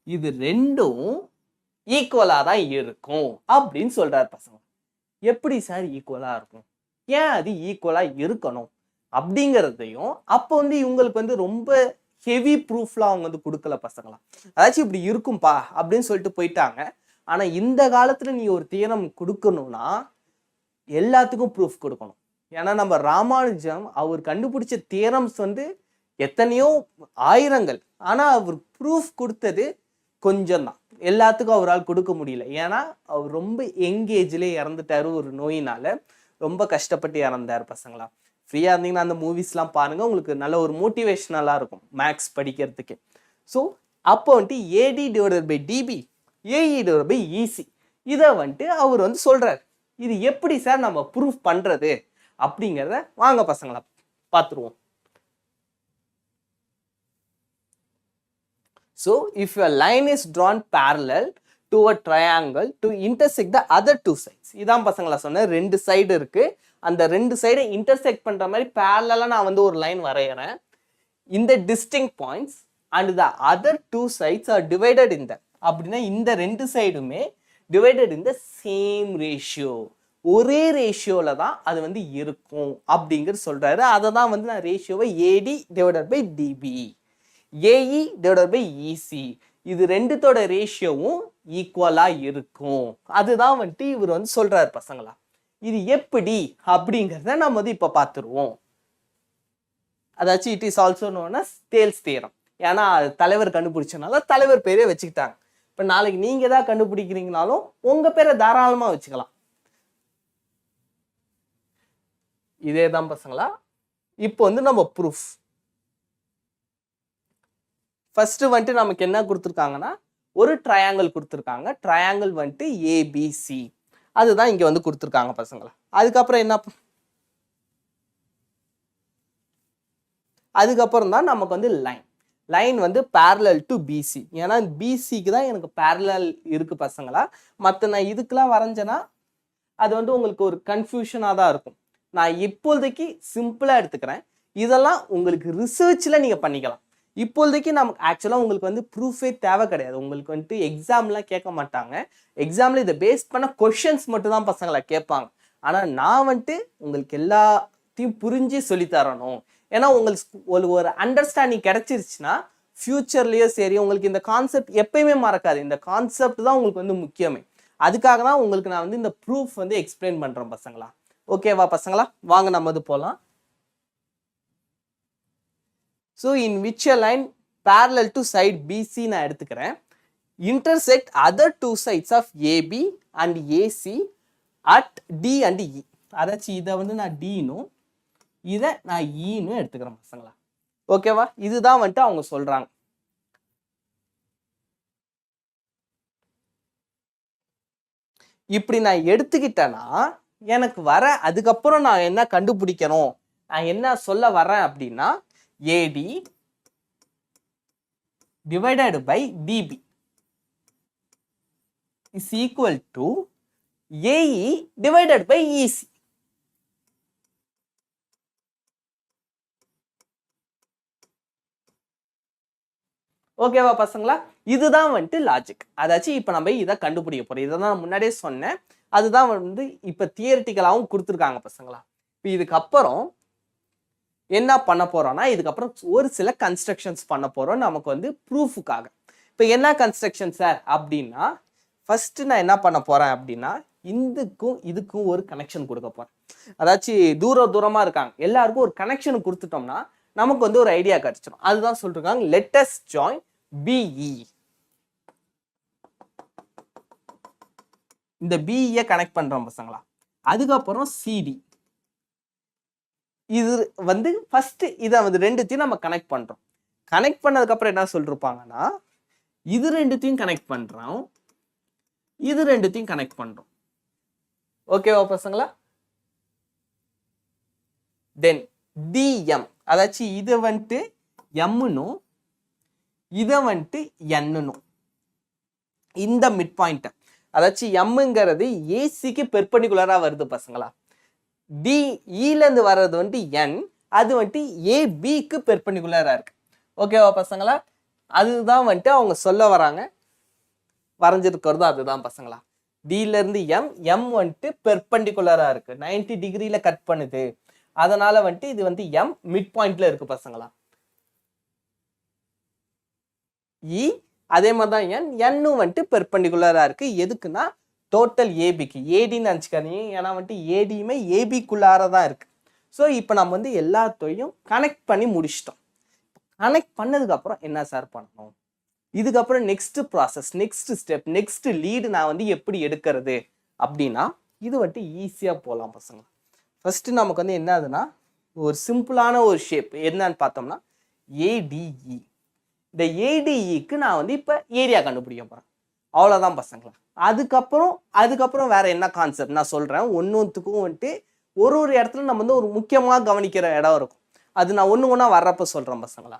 இது ரெண்டும் ஈக்குவலா தான் இருக்கும் அப்படின்னு சொல்றாரு பசங்க. எப்படி சார் ஈக்குவலா இருக்கும், ஏன் அது ஈக்குவலா இருக்கணும் அப்படிங்கிறதையும் அப்போ வந்து இவங்களுக்கு வந்து ரொம்ப ஹெவி ப்ரூஃப்லாம் அவங்க வந்து கொடுக்கல பசங்களா. அதாச்சும் இப்படி இருக்கும்பா அப்படின்னு சொல்லிட்டு போயிட்டாங்க. ஆனா இந்த காலத்துல நீ ஒரு தியரம் கொடுக்கணும்னா எல்லாத்துக்கும் ப்ரூஃப் கொடுக்கணும். ஏன்னா நம்ம ராமானுஜம் அவர் கண்டுபிடிச்ச தியரம்ஸ் வந்து எத்தனையோ ஆயிரங்கள், ஆனா அவர் ப்ரூஃப் கொடுத்தது கொஞ்சம் தான். எல்லாத்துக்கும் அவரால் கொடுக்க முடியல. ஏன்னா அவர் ரொம்ப எங்கேஜ்லேயே இறந்துட்டாரு, ஒரு நோயினால ரொம்ப கஷ்டப்பட்டு இறந்தார் பசங்களா. ஃப்ரீயா இருந்தீங்கன்னா அந்த மூவிஸ்லாம் பாருங்க, உங்களுக்கு நல்ல ஒரு மோட்டிவேஷனலா இருக்கும் மேக்ஸ் படிக்கிறதுக்கு. ஸோ அப்போ வந்துட்டு AD divided by DB, AE divided by EC, இதை வந்துட்டு அவர் வந்து சொல்றாரு. இது எப்படி சார் நம்ம ப்ரூஃப் பண்றது அப்படிங்கிறத வாங்க பசங்களா பார்த்துருவோம். So if a line is drawn parallel to a triangle to intersect the other two sides, இதான் பசங்களா சொன்ன ரெண்டு சைடு இருக்கு, அந்த ரெண்டு சைடை இன்டர்செக்ட் பண்ற மாதிரி parallel நான் வந்து ஒரு லைன் வரையறேன். இந்த distinct points and the other two sides are divided in that, அப்படின்னா இந்த ரெண்டு சைடுமே divided in the same ratio, ஒரே ரேஷியோல தான் அது வந்து இருக்கும் அப்படிங்கிற சொல்றாரு. அதை தான் வந்து நான் ரேஷியோவை AD divided by DB, AE divided by EC, இது ரெண்டுத்தோட ரேஷியோவும் ஈக்குவலா இருக்கும். அதுதான் வந்துட்டு இவர் வந்து சொல்றாரு பசங்களா. இது எப்படி அப்படிங்கிறத நம்ம வந்து இப்ப பார்த்துருவோம். அதாச்சும் it is also known as Thales theorem. ஏன்னா தலைவர் கண்டுபிடிச்சனால தலைவர் பேரே வச்சுக்கிட்டாங்க. இப்ப நாளைக்கு நீங்க ஏதாவது கண்டுபிடிக்கிறீங்கனாலும் உங்க பேரை தாராளமா வச்சுக்கலாம். இதே தான் பசங்களா. இப்போ வந்து நம்ம ப்ரூஃப் ஃபர்ஸ்ட் வந்துட்டு நமக்கு என்ன கொடுத்துருக்காங்கன்னா, ஒரு ட்ரையாங்கிள் கொடுத்துருக்காங்க. ட்ரையாங்கிள் வந்துட்டு ஏபிசி, அதுதான் இங்க வந்து கொடுத்துருக்காங்க பசங்களா. அதுக்கப்புறம் என்ன, அதுக்கப்புறம் தான் நமக்கு வந்து லைன் வந்து parallel to BC. ஏன்னா பிசிக்கு தான் எனக்கு parallel இருக்கு பசங்களா. மற்ற நான் இதுக்கெல்லாம் வரைஞ்சேன்னா அது வந்து உங்களுக்கு ஒரு கன்ஃபியூஷனாக தான் இருக்கும். நான் இப்போதைக்கு சிம்பிளா எடுத்துக்கிறேன். இதெல்லாம் உங்களுக்கு ரிசர்ச்ல நீங்க பண்ணிக்கலாம். இப்போதைக்கு நமக்கு ஆக்சுவலாக உங்களுக்கு வந்து ப்ரூஃபே தேவை கிடையாது. உங்களுக்கு வந்துட்டு எக்ஸாம்லாம் கேட்க மாட்டாங்க. எக்ஸாமில் இதை பேஸ் பண்ண கொஷின்ஸ் மட்டும் தான் பசங்களை கேட்பாங்க. ஆனால் நான் வந்துட்டு உங்களுக்கு எல்லாத்தையும் புரிஞ்சு சொல்லித்தரணும். ஏன்னா உங்களுக்கு ஒரு அண்டர்ஸ்டாண்டிங் கிடைச்சிருச்சுன்னா ஃபியூச்சர்லேயே சரி உங்களுக்கு இந்த கான்செப்ட் எப்பயுமே மறக்காது. இந்த கான்செப்ட் தான் உங்களுக்கு வந்து முக்கியமே. அதுக்காக தான் உங்களுக்கு நான் வந்து இந்த ப்ரூஃப் வந்து எக்ஸ்பிளைன் பண்ணுறேன் பசங்களா. ஓகேவா பசங்களா, வாங்க நம்ம இது போகலாம். So in which a line parallel to side BC நான் எடுத்துக்கிறேன், intersect other two sides of AB and AC at D and E. அதாச்சும் இதை வந்து நான் Dனும் இதை நான் Eனும் எடுத்துக்கிறேன் பசங்களா. ஓகேவா, இதுதான் வந்துட்டு அவங்க சொல்றாங்க. இப்படி நான் எடுத்துக்கிட்டேன்னா எனக்கு வர அதுக்கப்புறம் நான் என்ன கண்டுபிடிக்கணும், நான் என்ன சொல்ல வரேன் அப்படின்னா, AD divided by DB is equal to AE divided by EC. ஓகேவா பசங்களா? இதுதான் வந்துட்டு லாஜிக். அதாச்சும் இப்போ நம்ம இதை கண்டுபிடிக்க போறோம். இதை தான் முன்னாடியே சொன்னேன். அதுதான் வந்து இப்போ தியரிட்டிக்கலாகவும் கொடுத்துருக்காங்க பசங்களா. இப்போ இதுக்கப்புறம் என்ன பண்ண போறோம்னா, இதுக்கப்புறம் ஒரு சில கன்ஸ்ட்ரக்ஷன்ஸ் பண்ண போறோம் நமக்கு வந்து ப்ரூஃபுக்காக. இப்போ என்ன கன்ஸ்ட்ரக்ஷன் சார் அப்படின்னா, ஃபர்ஸ்ட் நான் என்ன பண்ண போறேன் அப்படின்னா, இதுக்கும் ஒரு கனெக்ஷன் கொடுக்க போறேன். அதாச்சும் தூரமா இருக்காங்க, எல்லாருக்கும் ஒரு கனெக்ஷன் கொடுத்துட்டோம்னா நமக்கு வந்து ஒரு ஐடியா கிடைச்சிடும். அதுதான் சொல்லிருக்காங்க, லெட் அஸ் ஜாயின் BE. இந்த BE கனெக்ட் பண்றோம் பசங்களா. அதுக்கப்புறம் CD. இது வந்து ஃபர்ஸ்ட் இதை வந்து ரெண்டுத்தையும் நம்ம கனெக்ட் பண்றோம். கனெக்ட் பண்ணதுக்கு அப்புறம் என்ன சொல்லிருப்பாங்கன்னா, இது ரெண்டுத்தையும் கனெக்ட் பண்றோம், இது ரெண்டுத்தையும் கனெக்ட் பண்றோம். ஓகேவா பசங்களா? தென் DM, அதாச்சும் இதை வந்துட்டு எம்னும் இதை வந்துட்டு என்னும், இந்த மிட் பாயிண்ட் அதாச்சும் எம்ங்கிறது ஏசிக்கு பெர்பெண்டிகுலரா வருது பசங்களா. டிஇல இருந்து வர்றது வந்துட்டு என், அது வந்துட்டு ஏபிக்கு பெர்பெண்டிகுலரா இருக்கு. ஓகேவா பசங்களா? அதுதான் வந்துட்டு அவங்க சொல்ல வராங்க, வரைஞ்சிருக்கிறதும் அதுதான் பசங்களா. டில இருந்து எம் வந்துட்டு பெர்பெண்டிகுலரா இருக்கு, 90 டிகிரியில கட் பண்ணுது. அதனால வந்துட்டு இது வந்து எம் மிட் பாயிண்ட்ல இருக்கு பசங்களா. இ அதே மாதிரி தான் என்னும் வந்துட்டு பெர்பெண்டிகுலரா இருக்கு. எதுக்குன்னா டோட்டல் ஏபிக்கு, ஏடின்னு நினச்சிக்காதீங்க, ஏன்னா வந்துட்டு ஏடியுமே ஏபிக்குள்ளாரதான் இருக்கு. ஸோ இப்போ நம்ம வந்து எல்லாத்தையும் கனெக்ட் பண்ணி முடிச்சிட்டோம். கனெக்ட் பண்ணதுக்கு அப்புறம் என்ன சார் பண்ணணும்? இதுக்கப்புறம் next process, next step, next lead நான் வந்து எப்படி எடுக்கிறது அப்படின்னா, இது வந்துட்டு ஈஸியாக போகலாம் பசங்க. ஃபர்ஸ்ட் நமக்கு வந்து என்ன ஆகுதுன்னா, ஒரு சிம்பிளான ஒரு ஷேப் என்னன்னு பார்த்தோம்னா ஏடிஇ. இந்த ஏடிஇக்கு நான் வந்து இப்போ ஏரியா கண்டுபிடிக்க போகிறேன். அவ்வளோதான் பசங்களா. அதுக்கப்புறம் வேற என்ன கான்செப்ட் நான் சொல்கிறேன். ஒன்றுத்துக்கும் வந்துட்டு ஒரு இடத்துல நம்ம வந்து ஒரு முக்கியமாக கவனிக்கிற இடம் இருக்கும். அது நான் ஒன்று வர்றப்ப சொல்கிறேன் பசங்களா.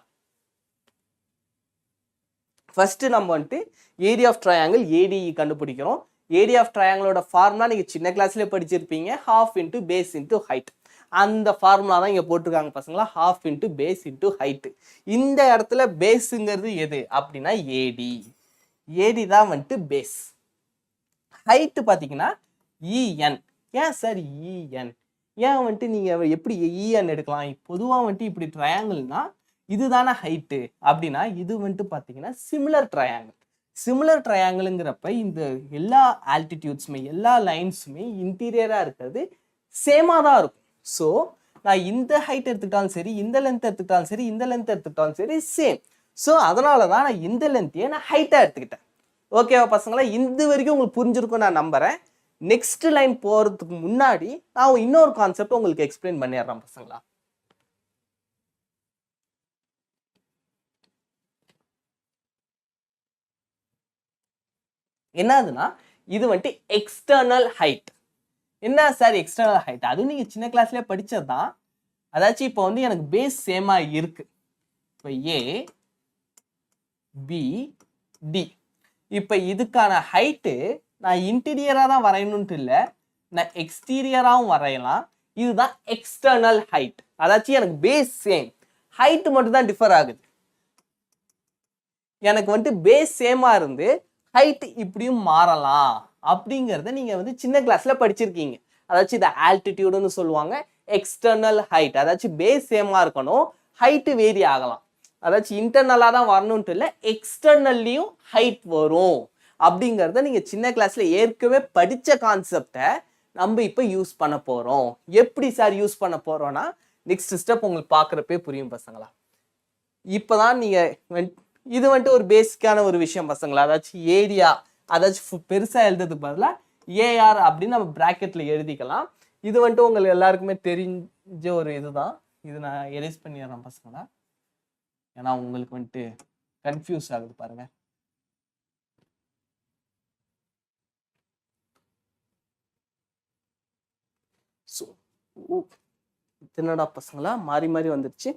ஃபர்ஸ்ட் நம்ம வந்துட்டு ஏரியா ஆஃப் ட்ரையாங்கிள் ஏடிஇ கண்டுபிடிக்கிறோம். ஏரியா ஆஃப் ட்ரையாங்கிளோட ஃபார்முலா நீங்கள் சின்ன கிளாஸ்லேயே படிச்சிருப்பீங்க, ½ × பேஸ் × ஹைட். அந்த ஃபார்முலா தான் இங்கே போட்டிருக்காங்க பசங்களா, ½ × பேஸ் × ஹைட். இந்த இடத்துல பேஸுங்கிறது எது அப்படின்னா ஏடி. ஏடி தான் வந்துட்டு பேஸ். ஹைட்டு பார்த்தீங்கன்னா இஎன். ஏன் சார் இஎன்? ஏன் வந்துட்டு நீங்கள் எப்படி இஎன் எடுக்கலாம்? பொதுவாக வந்துட்டு இப்படி ட்ரையாங்கிள்னா இதுதானே ஹைட்டு அப்படின்னா, இது வந்துட்டு பார்த்தீங்கன்னா சிமிலர் ட்ரையாங்கிள். சிமிலர் ட்ரையாங்கிள்ங்கிறப்ப இந்த எல்லா ஆல்டிடியூட்ஸுமே எல்லா லைன்ஸுமே இன்டீரியராக இருக்கிறது சேமாக தான் இருக்கும். ஸோ நான் இந்த ஹைட் எடுத்துக்கிட்டாலும் சரி, இந்த லென்த் எடுத்துக்கிட்டாலும் சரி, இந்த லென்த் எடுத்துக்கிட்டாலும் சரி சேம். ஸோ அதனால தான் நான் இந்த லென்த்தையே நான் ஹைட்டாக எடுத்துக்கிட்டேன். ஓகேவா பசங்களா? இது வரைக்கும் உங்களுக்கு புரிஞ்சிருக்கும் நான் நம்புறேன். நெக்ஸ்ட் லைன் போகிறதுக்கு முன்னாடி நான் இன்னொரு கான்செப்ட் உங்களுக்கு எக்ஸ்பிளைன் பண்ணிடுறேன் பசங்களா. என்னதுன்னா, இது வந்துட்டு எக்ஸ்டர்னல் ஹைட். என்ன சார் எக்ஸ்டர்னல் ஹைட்? அதுவும் நீங்க சின்ன கிளாஸ்லயே படிச்சது தான். அதாச்சும் இப்போ வந்து எனக்கு பேஸ் சேமா இருக்கு. இப்போ ஏ பி டி. இப்போ இதுக்கான ஹைட்டு நான் இன்டீரியரா தான் வரையணும்ட்டு இல்லை, நான் எக்ஸ்டீரியராகவும் வரையலாம். இதுதான் எக்ஸ்டர்னல் ஹைட். அதாச்சும் எனக்கு பேஸ் சேம், ஹைட் மட்டும் தான் டிஃபர் ஆகுது. எனக்கு வந்துட்டு பேஸ் சேமா இருந்து ஹைட் இப்படியும் மாறலாம் அப்படிங்கிறத நீங்க வந்து சின்ன கிளாஸ்ல படிச்சிருக்கீங்க. அதாச்சும் இதை ஆல்டிடியூடுன்னு சொல்லுவாங்க. எக்ஸ்டர்னல் ஹைட் அதாச்சும் பேஸ் சேமா இருக்கணும், ஹைட்டு வேரி ஆகலாம். அதாச்சும் இன்டர்னலா தான் வரணும்ட்டு இல்லை, எக்ஸ்டர்னல்லையும் ஹைட் வரும் அப்படிங்கிறத நீங்க சின்ன கிளாஸ்ல ஏற்கனவே படிச்ச கான்செப்டை நம்ம இப்போ யூஸ் பண்ண போறோம். எப்படி சார் யூஸ் பண்ண போறோம்னா, நெக்ஸ்ட் ஸ்டெப் உங்களுக்கு பார்க்குறப்பே புரியும் பசங்களா. இப்போதான் நீங்க இது வந்துட்டு ஒரு பேசிக்கான ஒரு விஷயம் பசங்களா. அதாச்சும் ஏரியா அதாச்சும் பெருசா எழுதுறதுக்கு பதிலாக ஏஆர் அப்படின்னு நம்ம பிராக்கெட்ல எழுதிக்கலாம். இது வந்துட்டு உங்களுக்கு எல்லாருக்குமே தெரிஞ்ச ஒரு இதுதான். இது நான் எரேஸ் பண்ணிடுறேன் பசங்களா, ஏன்னா உங்களுக்கு வந்துட்டு கன்ஃபியூஸ் ஆகுது பாருங்க. ஸோ என்னடா பசங்களா மாறி மாறி வந்துருச்சு.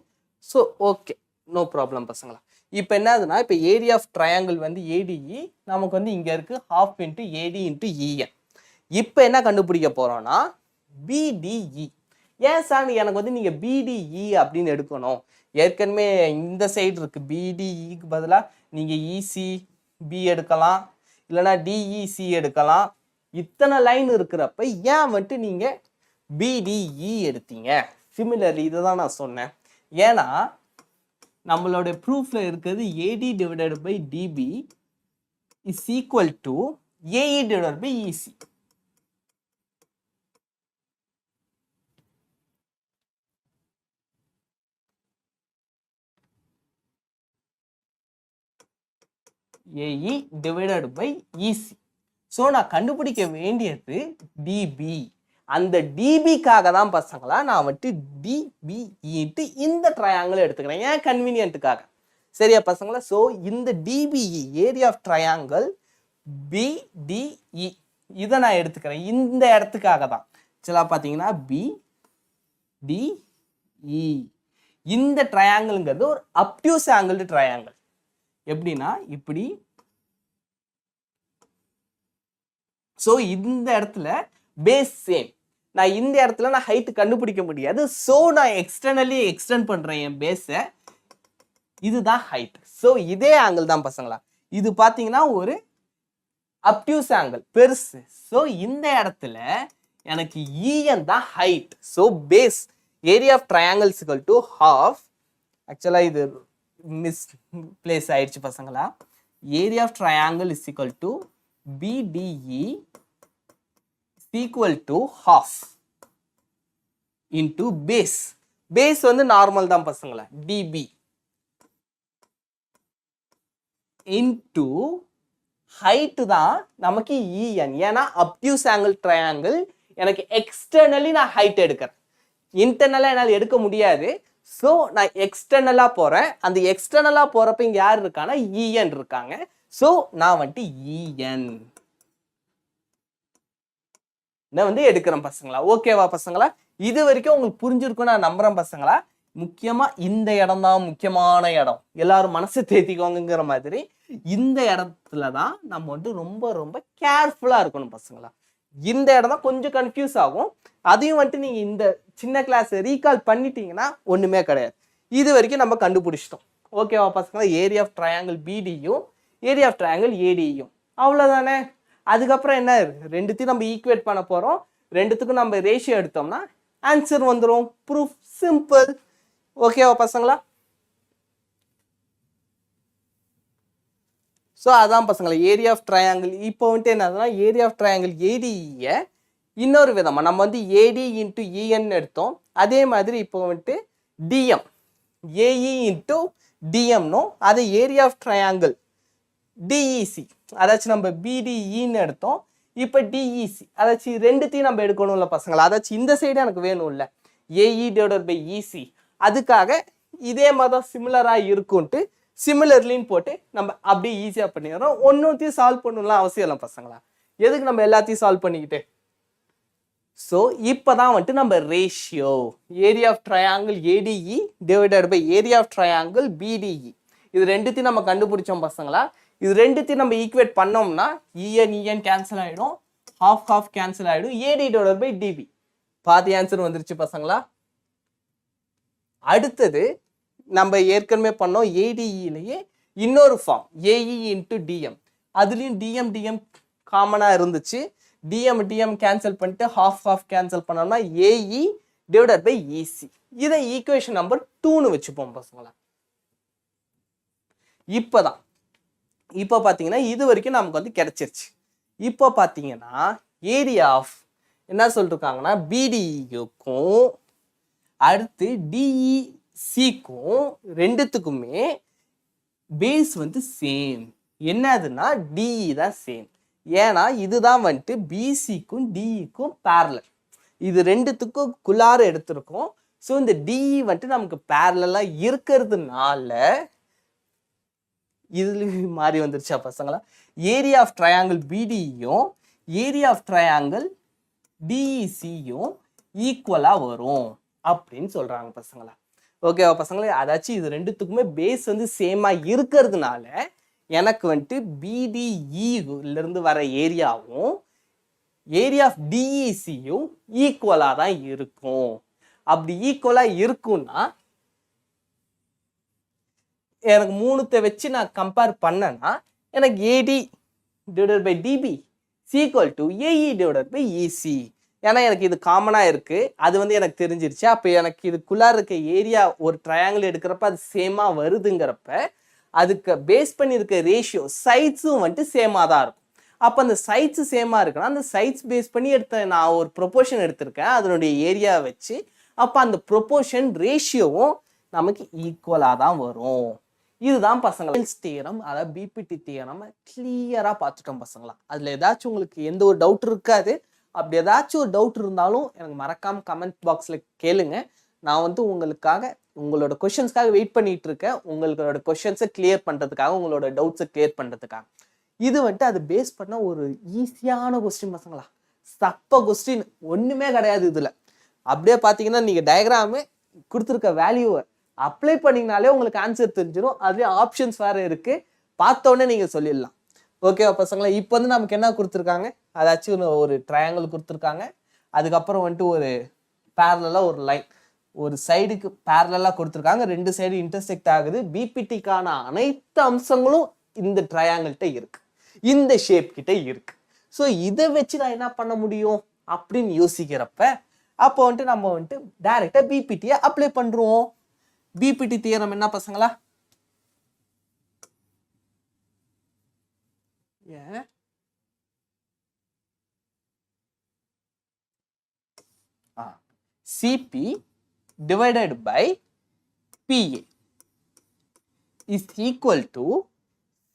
ஸோ ஓகே, நோ ப்ராப்ளம் பசங்களா. இப்போ என்னதுன்னா, இப்போ ஏரியா ஆஃப் ட்ரையாங்கிள் வந்து ஏடிஇ நமக்கு வந்து இங்கே இருக்குது ½ × AD × EN. இப்போ என்ன கண்டுபிடிக்க போகிறோம்னா பிடிஇ. ஏன் சார் எனக்கு வந்து நீங்கள் பிடிஇ அப்படின்னு எடுக்கணும்? ஏற்கனவே இந்த சைடு இருக்கு, பிடிஇக்கு பதிலாக நீங்கள் இசி பி எடுக்கலாம், இல்லைனா டிஇசி எடுக்கலாம். இத்தனை லைன் இருக்கிறப்ப ஏன் வந்துட்டு நீங்கள் பிடிஇ எடுத்தீங்க? சிமிலர்லி இதை தான் நான் சொன்னேன். ஏன்னா நம்மளோட ப்ரூஃப்ல இருக்கிறது AD divided by DB is equal to AE divided by EC. AE divided by EC. So நான் கண்டுபிடிக்க வேண்டியது டிபி. அந்த டிபிக்காக தான் பசங்களா நான் வந்துட்டு டிபிஇன்ட்டு இந்த ட்ரையாங்கிள் எடுத்துக்கிறேன், ஏன் கன்வீனியன்ட்டுக்காக. சரியா பசங்களா? ஸோ இந்த DBE area of triangle BDE இதை நான் எடுத்துக்கிறேன் இந்த இடத்துக்காக தான். ஆக்சுவலாக பார்த்தீங்கன்னா பிடிஇ இந்த ட்ரையாங்கிள்ங்கிறது ஒரு அப்டியூஸ் ஆங்கிள்டு ட்ரையாங்கிள். எப்படின்னா இப்படி. ஸோ இந்த இடத்துல பேஸ் சேம். நான் இந்த இடத்துல நான் ஹைட் கண்டுபிடிக்க முடியாது. ஸோ நான் எக்ஸ்டர்னலி எக்ஸ்டெண்ட் பண்றேன் என் பேஸை. இதுதான் ஹைட். ஸோ இதே ஆங்கிள் தான் பசங்களா. இது பார்த்தீங்கன்னா ஒரு அப்டியூஸ் ஆங்கிள் பெருசு. ஸோ இந்த இடத்துல எனக்கு இஎன் தான் height. So base area of triangle is equal to half. ஆக்சுவலாக இது மிஸ் பிளேஸ் ஆயிடுச்சு பசங்களா. Area of triangle is equal to BDE equal to half into base. Base வந்து நார்மல் தான் பசங்களா, டிபி இன்டு ஹைட் தான் நமக்கு இஎன். ஏன்னா அப்டியூஸ் ஆங்கிள் ட்ரையாங்கிள் எனக்கு எக்ஸ்டர்னலி நான் ஹைட் எடுக்கிறேன், இன்டர்னலா என்னால் எடுக்க முடியாது. ஸோ நான் எக்ஸ்டர்னலா போறேன். அந்த எக்ஸ்டர்னலா போறப்ப இங்க யார் இருக்காங்கன்னா இஎன் இருக்காங்க. ஸோ நான் வந்துட்டு இஎன் வந்து எடுக்கிறேன் பசங்களா. ஓகேவா பசங்களா? இது வரைக்கும் உங்களுக்கு புரிஞ்சிருக்கும் நான் நம்புறேன் பசங்களா. முக்கியமா இந்த இடம் தான் முக்கியமான இடம், எல்லாரும் மனசு தேத்திக்கோங்கிற மாதிரி. இந்த இடத்துல தான் நம்ம வந்து ரொம்ப ரொம்ப கேர்ஃபுல்லா இருக்கணும் பசங்களா. இந்த இடம் தான் கொஞ்சம் கன்ஃபியூஸ் ஆகும். அதையும் வந்துட்டு நீங்க இந்த சின்ன கிளாஸ் ரீகால் பண்ணிட்டீங்கன்னா ஒண்ணுமே கிடையாது. இது வரைக்கும் நம்ம கண்டுபிடிச்சிட்டோம். ஓகேவா பசங்களா? ஏரியா ஆஃப் ட்ரையாங்கிள் பிடியும் ஏரியா ஆஃப் ட்ரையாங்கிள் ஏடியும். அவ்வளவுதானே. அதுக்கப்புறம் என்ன, ரெண்டுத்தையும் நம்ம ஈக்குவேட் பண்ண போறோம். ரெண்டுத்துக்கும் நம்ம ரேஷியோ எடுத்தோம்னா ஆன்சர் வந்துடும். Proof simple. ஓகேவா பசங்களா? ஸோ அதான் பசங்களா ஏரியா ஆஃப் ட்ரையாங்கிள். இப்போ வந்துட்டு என்னதுன்னா ஏரியா ஆஃப் ட்ரையாங்கிள் ஏடிஇ இன்னொரு விதமா நம்ம வந்து ஏடி இன்ட்டு இஎன் எடுத்தோம். அதே மாதிரி இப்போ வந்துட்டு டிஎம் ஏஇ இன்ட்டு டிஎம்னும் அது ஏரியா ஆஃப் ட்ரையாங்கிள் டிஇசி, அதாச்சும் நம்ம பிடிஇன்னு எடுத்தோம். இப்போ டிஇசி அதாச்சும் ரெண்டுத்தையும் நம்ம எடுக்கணும்ல பசங்களா. அதாச்சும் இந்த சைடு எனக்கு வேணும்ல ஏஇ டிவைடட் பை இசி. அதுக்காக இதே மாதிரி தான் சிமிலராக இருக்கும்ட்டு சிமிலர்லின்னு போட்டு நம்ம அப்படியே ஈஸியாக பண்ணிடுறோம். ஒன்றுத்தையும் சால்வ் பண்ணணும்லாம் அவசியம் இல்லை பசங்களா. எதுக்கு நம்ம எல்லாத்தையும் சால்வ் பண்ணிக்கிட்டு. ஸோ இப்போ தான் வந்துட்டு நம்ம ratio area of triangle ADE divided by area of triangle BDE இது ரெண்டுத்தையும் நம்ம கண்டுபிடிச்சோம் பசங்களா. இது ரெண்டுத்தையும் நம்ம ஈக்குவேட் பண்ணோம்னா இஎன் கேன்சல் ஆகிடும், ஹாஃப் ஹாஃப் கேன்சல் ஆகிடும், ஏடி டிவைடட் பை டிபி. பாதி ஆன்சர் வந்துருச்சு பசங்களா. அடுத்தது நம்ம ஏற்கனவே பண்ணோம் ஏடிஇலேயே இன்னொரு ஃபார்ம் ஏஇ இன்ட்டு டிஎம். அதுலேயும் டிஎம் டிஎம் காமனாக இருந்துச்சு. டிஎம் டிஎம் கேன்சல் பண்ணிட்டு ஹாஃப் ஹாஃப் கேன்சல் பண்ணோம்னா ஏஇ டிவைடட் பை இசி. இதை ஈக்குவேஷன் நம்பர் 2ன்னு வச்சுப்போம் பசங்களா. இப்போதான் இப்போ பார்த்தீங்கன்னா இது வரைக்கும் நமக்கு வந்து கிடைச்சிருச்சு. இப்போ பார்த்தீங்கன்னா ஏரியா ஆஃப் என்ன சொல்லிருக்காங்கன்னா பிடிஇக்கும் அடுத்து டிஇசிக்கும் ரெண்டுத்துக்குமே பேஸ் வந்து சேம். என்னதுன்னா டிஇ தான் சேம். ஏன்னா இதுதான் வந்துட்டு பிசிக்கும் டிஇக்கும் பேரலல். இது ரெண்டுத்துக்கும் குள்ளார எடுத்திருக்கோம். ஸோ இந்த டிஇ வந்துட்டு நமக்கு பேரலாக இருக்கிறதுனால இதுல மாறி வந்துருச்சா பசங்களா. ஏரியா ஆஃப் ட்ரையாங்கிள் பிடியும் ஏரியா ஆஃப் ட்ரையாங்கிள் டிஇசியும் ஈக்குவலாக வரும் அப்படின்னு சொல்றாங்க பசங்களா. ஓகேவா பசங்களா? அதாச்சும் இது ரெண்டுத்துக்குமே பேஸ் வந்து சேமாக இருக்கிறதுனால எனக்கு வந்துட்டு பிடிஇலேருந்து வர ஏரியாவும் ஏரியா ஆஃப் டிஇசியும் ஈக்குவலாக தான் இருக்கும் அப்படி ஈக்குவலா இருக்கும்னா எனக்கு மூணுத்தை வச்சு நான் கம்பேர் பண்ணேன்னா எனக்கு AD divided by DB equal to AE divided by EC. ஏன்னா எனக்கு இது காமனாக இருக்குது, அது வந்து எனக்கு தெரிஞ்சிருச்சு. அப்போ எனக்கு இதுக்குள்ளார இருக்க ஏரியா ஒரு ட்ரையாங்கிள் எடுக்கிறப்ப அது சேமாக வருதுங்கிறப்ப அதுக்கு பேஸ் பண்ணி இருக்க ரேஷியோ சைட்ஸும் வந்துட்டு சேமாக தான் இருக்கும். அப்போ அந்த சைட்ஸு சேமாக இருக்குன்னா அந்த சைட்ஸ் பேஸ் பண்ணி நான் ஒரு ப்ரொபோர்ஷன் எடுத்திருக்கேன் அதனுடைய ஏரியாவை வச்சு. அப்போ அந்த ப்ரொபோர்ஷன் ரேஷியோவும் நமக்கு ஈக்குவலாக தான் வரும். இதுதான் பசங்களா தியரம், அதாவது பிபிடி தியரம் கிளியராக பார்த்துட்டோம் பசங்களா. அதில் ஏதாச்சும் உங்களுக்கு எந்த ஒரு டவுட் இருக்காது. அப்படி ஏதாச்சும் ஒரு டவுட் இருந்தாலும் எனக்கு மறக்காம கமெண்ட் பாக்ஸில் கேளுங்க. நான் வந்து உங்களோட கொஷின்ஸ்க்காக வெயிட் பண்ணிட்டு இருக்கேன், உங்களோட கொஷின்ஸை கிளியர் பண்ணுறதுக்காக, உங்களோட டவுட்ஸை கிளியர் பண்ணுறதுக்காக. இது வந்துட்டு அது பேஸ் பண்ண ஒரு ஈஸியான கொஸ்டின் பசங்களா. சப்ப கொஸ்டின் ஒன்றுமே கிடையாது இதில். அப்படியே பார்த்தீங்கன்னா நீங்கள் டயக்ராமு கொடுத்துருக்க வேல்யூவை அப்ளை பண்ணிங்கனாலே உங்களுக்கு ஆன்சர் தெரிஞ்சிடும். அதுலேயே ஆப்ஷன்ஸ் வேறு இருக்குது, பார்த்தோன்னே நீங்கள் சொல்லிடலாம். ஓகேவா பசங்களா? இப்போ வந்து நமக்கு என்ன கொடுத்துருக்காங்க, அதாச்சும் ஒரு ட்ரையாங்கிள் கொடுத்துருக்காங்க. அதுக்கப்புறம் வந்துட்டு ஒரு பேரலாக ஒரு லைன் ஒரு சைடுக்கு பேரலாக கொடுத்துருக்காங்க, ரெண்டு சைடு இன்டர்செக்ட் ஆகுது. பிபிடிக்கான அனைத்து அம்சங்களும் இந்த ட்ரையாங்கிள்கிட்ட இருக்கு, இந்த ஷேப் கிட்ட இருக்கு. ஸோ இதை வச்சு நான் என்ன பண்ண முடியும் அப்படின்னு யோசிக்கிறப்ப அப்போ வந்துட்டு நம்ம வந்துட்டு டைரக்டா பிபிடியை அப்ளை பண்றோம். பிபிடி தியரம் என்ன பசங்களா? CP divided by PA is equal to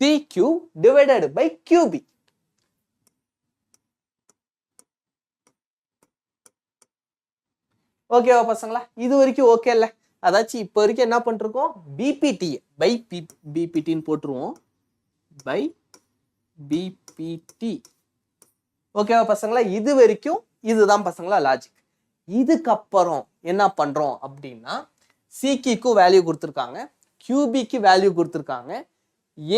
CQ divided by QB. ஓகேவா பசங்களா? இது வரைக்கும் ஓகே இல்லை? அதாச்சும் இப்போ வரைக்கும் என்ன பண்ணிருக்கோம், பிபிடி பை பிபிடின்னு போட்டுருவோம், பை பிபிடி. ஓகேவா பசங்களா? இது வரைக்கும் இதுதான் பசங்களா லாஜிக். இதுக்கப்புறம் என்ன பண்றோம் அப்படின்னா, சிக்கு வேல்யூ கொடுத்துருக்காங்க, கியூபிக்கு வேல்யூ கொடுத்துருக்காங்க,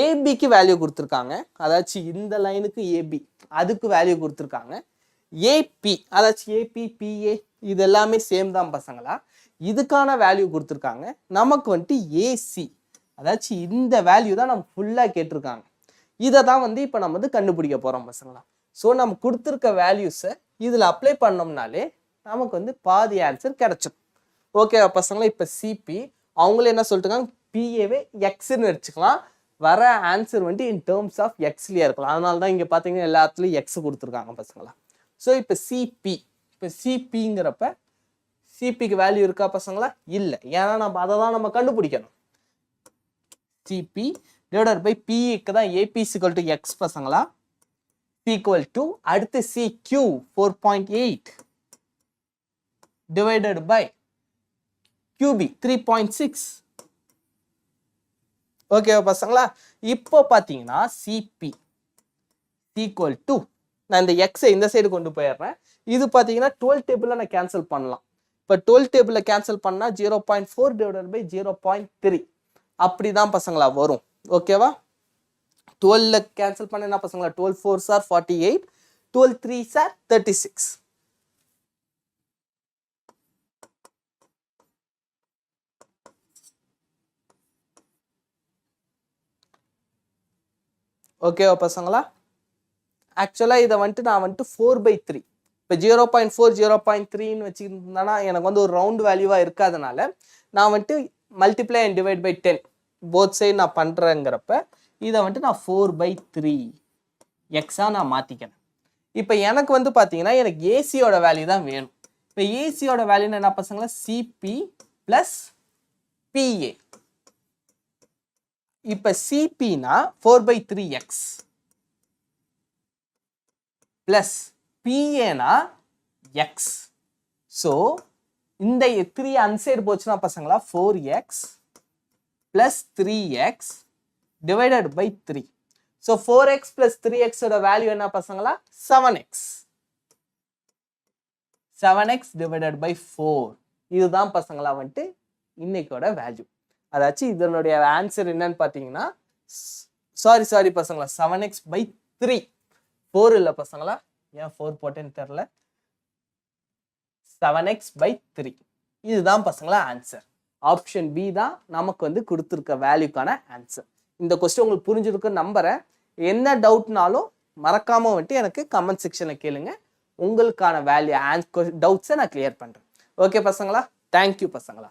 ஏபிக்கு வேல்யூ கொடுத்துருக்காங்க. அதாச்சும் இந்த லைனுக்கு ஏபி அதுக்கு வேல்யூ கொடுத்துருக்காங்க. ஏபி அதாச்சும் ஏபி பிஏ இது எல்லாமே சேம் தான் பசங்களா. இதுக்கான வேல்யூ கொடுத்துருக்காங்க. நமக்கு வந்துட்டு ஏசி அதாச்சும் இந்த வேல்யூ தான் நம்ம ஃபுல்லாக கேட்டிருக்காங்க. இதை தான் வந்து இப்போ நம்ம வந்து கண்டுபிடிக்க போகிறோம் பசங்களா. ஸோ நம்ம கொடுத்துருக்க வேல்யூஸை இதில் அப்ளை பண்ணோம்னாலே நமக்கு வந்து பாதி ஆன்சர் கிடைச்சிடும். ஓகேவா பசங்களா? இப்போ சிபி அவங்களே என்ன சொல்லிட்டுருக்காங்க, பிஏவே எக்ஸ்ன்னு வச்சுக்கலாம். வர ஆன்சர் வந்துட்டு இன் டேர்ம்ஸ் ஆஃப் எக்ஸ்லேயே இருக்கலாம். அதனால தான் இங்கே பார்த்தீங்கன்னா எல்லாத்துலேயும் எக்ஸ் கொடுத்துருக்காங்க பசங்களா. ஸோ இப்போ சிபி, இப்போ சிபிங்கிறப்ப சிபிக்கு வேல்யூ இருக்கா பசங்களா? இல்லை, ஏன்னா நம்ம அதை தான் நம்ம கண்டுபிடிக்கணும். சிபி டிவைடட் பை பிக்கு தான் ஏபிசிக்கல் டு எக்ஸ் பசங்களா, ஈக்குவல் டு அடுத்து சிக்யூ 4.8 divided by QB 3.6. ஓகேவா பசங்களா? இப்போ பார்த்தீங்கன்னா சிபி ஈக்குவல் டு, நான் இந்த எக்ஸை இந்த சைடு கொண்டு போயிடுறேன். இது பார்த்தீங்கன்னா 12 டேபிளில் நான் கேன்சல் பண்ணலாம். இப்போ 12 டேபிளில் கேன்சல் பண்ணால் 0.4 divided by 0.3 அப்படி தான் பசங்களா வரும். ஓகேவா? 12 கேன்சல் பண்ண என்ன பசங்களா, 12 4s are 48, 12 3s are 36. ஓகேவா பசங்களா? ஆக்சுவலாக இதை வந்துட்டு நான் வந்துட்டு 4/3 இப்போ 0.4 0.3ன்னு வச்சுருந்தேன்னா எனக்கு வந்து ஒரு ரவுண்ட் வேல்யூவாக இருக்காதனால நான் வந்துட்டு multiply and divide by 10 both side நான் பண்ணுறேங்கிறப்ப இதை வந்துட்டு நான் 4/3 எக்ஸாக நான் மாற்றிக்கிறேன். இப்போ எனக்கு வந்து பார்த்தீங்கன்னா எனக்கு ஏசியோட வேல்யூ தான் வேணும். இப்போ ஏசியோட வேல்யூன்னு என்ன பசங்களா, சிபி ப்ளஸ் பிஏ. இப்போ சிபினா 4/3x பிளஸ் பிஏனா எக்ஸ். ஸோ இந்த 3 அன்சைடு போச்சுன்னா பசங்களா 4x plus 3x divided by 3. So 4x plus 3x ஓட வேல்யூ என்ன பசங்களா, 7x. 7x divided by 4. இதுதான் பசங்களா வந்துட்டு இன்னைக்கோட வேல்யூ. அதாச்சும் இதனுடைய ஆன்சர் என்னன்னு பார்த்தீங்கன்னா, சாரி பசங்களா, 7x by 3. 4 இல்லை பசங்களா, ஏன் 4 போட்டேன்னு தெரில, 7x by 3. இதுதான் பசங்களா ஆன்சர். ஆப்ஷன் பி தான் நமக்கு வந்து கொடுத்துருக்க வேல்யூக்கான ஆன்சர். இந்த கொஸ்டின் உங்களுக்கு புரிஞ்சிருக்குன்னு நம்புறேன். என்ன டவுட்னாலும் மறக்காம வந்துட்டு எனக்கு கமெண்ட் செக்ஷன்ல கேளுங்க. உங்களுக்கான வேல்யூ டவுட்ஸை நான் கிளியர் பண்றேன். ஓகே பசங்களா, தேங்க்யூ பசங்களா.